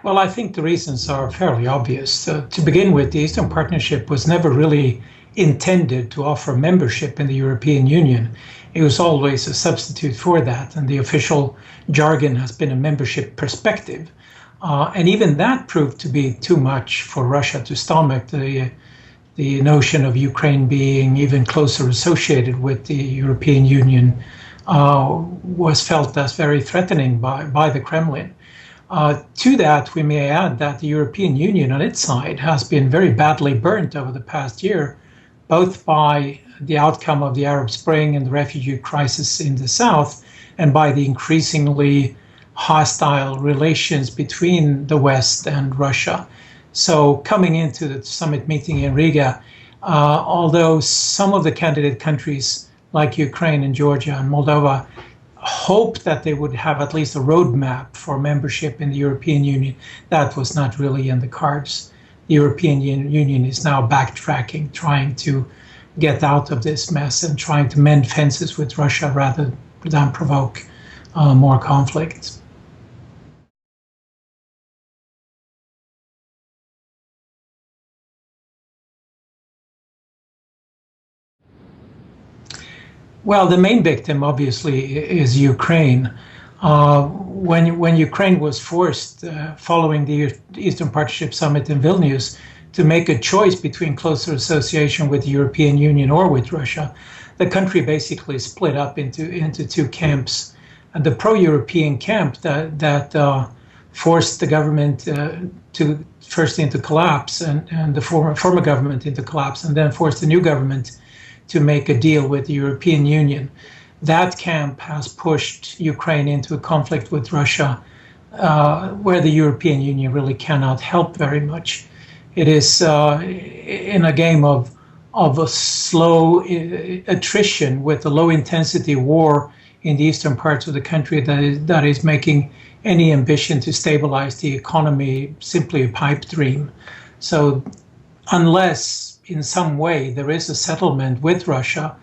Well, I think the reasons are fairly obvious. To begin with, the Eastern Partnership was never really intended to offer membership in the European Union. It was always a substitute for that, and the official jargon has been a membership perspective. And even that proved to be too much for Russia to stomach. The notion of Ukraine being even closer associated with the European Union was felt as very threatening by the Kremlin. To that, we may add that the European Union on its side has been very badly burnt over the past year, both by the outcome of the Arab Spring and the refugee crisis in the south, and by the increasingly hostile relations between the West and Russia. So coming into the summit meeting in Riga, although some of the candidate countries like Ukraine and Georgia and Moldova hoped that they would have at least a roadmap for membership in the European Union, that was not really in the cards. The European Union is now backtracking, trying to get out of this mess and trying to mend fences with Russia rather than provoke more conflict. Well, the main victim, obviously, is Ukraine. When Ukraine was forced, following the Eastern Partnership Summit in Vilnius, to make a choice between closer association with the European Union or with Russia, the country basically split up into two camps. And the pro-European camp that forced the government to first into collapse and the former government into collapse, and then forced the new government to make a deal with the European Union. That camp has pushed Ukraine into a conflict with Russia, where the European Union really cannot help very much. It is in a game of a slow attrition with a low-intensity war in the eastern parts of the country that is making any ambition to stabilize the economy simply a pipe dream. So unless in some way there is a settlement with Russia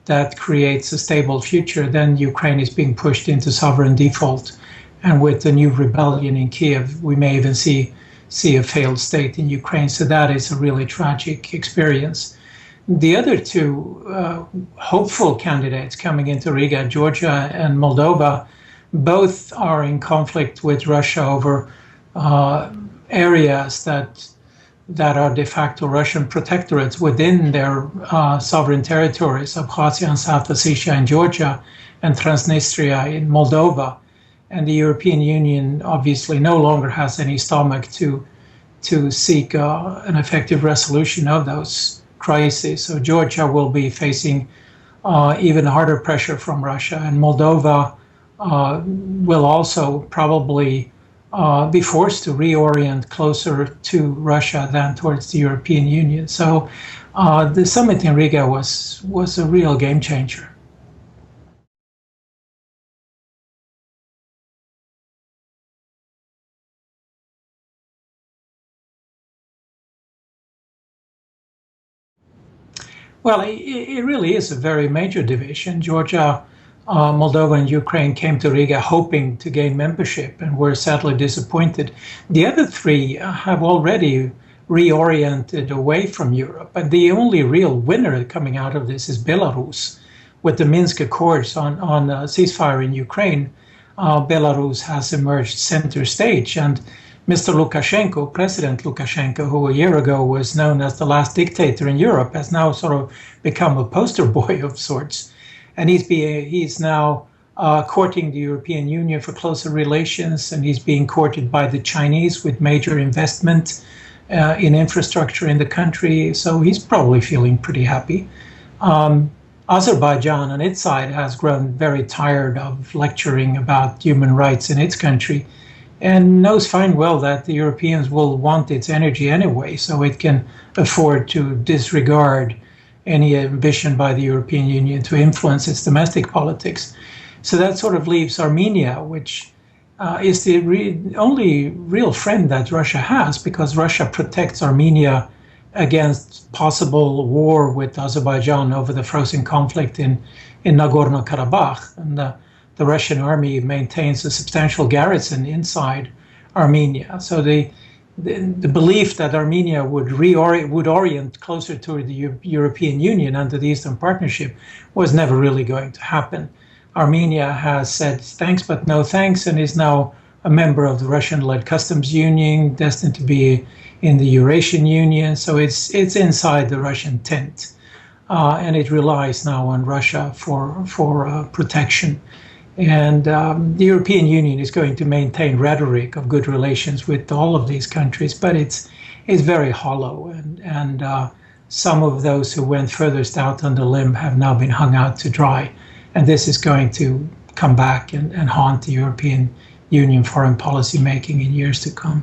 that creates a stable future, then Ukraine is being pushed into sovereign default. And with the new rebellion in Kiev, we may even see a failed state in Ukraine. So that is a really tragic experience. The other two hopeful candidates coming into Riga, Georgia and Moldova, both are in conflict with Russia over areas that are de facto Russian protectorates within their sovereign territories, Abkhazia and South Ossetia in Georgia, and Transnistria in Moldova. And the European Union obviously no longer has any stomach to seek an effective resolution of those crises. So Georgia will be facing even harder pressure from Russia, and Moldova will also probably be forced to reorient closer to Russia than towards the European Union. So the summit in Riga was a real game changer. Well, it really is a very major division. Georgia, Moldova and Ukraine came to Riga hoping to gain membership and were sadly disappointed. The other three have already reoriented away from Europe. And the only real winner coming out of this is Belarus. With the Minsk Accords on ceasefire in Ukraine, Belarus has emerged center stage. And Mr. Lukashenko, President Lukashenko, who a year ago was known as the last dictator in Europe, has now sort of become a poster boy of sorts. And he's now courting the European Union for closer relations, and he's being courted by the Chinese with major investment in infrastructure in the country. So he's probably feeling pretty happy. Azerbaijan on its side has grown very tired of lecturing about human rights in its country and knows fine well that the Europeans will want its energy anyway, so it can afford to disregard any ambition by the European Union to influence its domestic politics. So that sort of leaves Armenia, which is the only real friend that Russia has, because Russia protects Armenia against possible war with Azerbaijan over the frozen conflict in Nagorno-Karabakh. And the Russian army maintains a substantial garrison inside Armenia. So the belief that Armenia would orient closer to the European Union under the Eastern Partnership was never really going to happen. Armenia has said thanks but no thanks, and is now a member of the Russian-led customs union, destined to be in the Eurasian Union. So it's inside the Russian tent, and it relies now on Russia for protection. And the European Union is going to maintain rhetoric of good relations with all of these countries, but it's very hollow. And some of those who went furthest out on the limb have now been hung out to dry. And this is going to come back and haunt the European Union foreign policy making in years to come.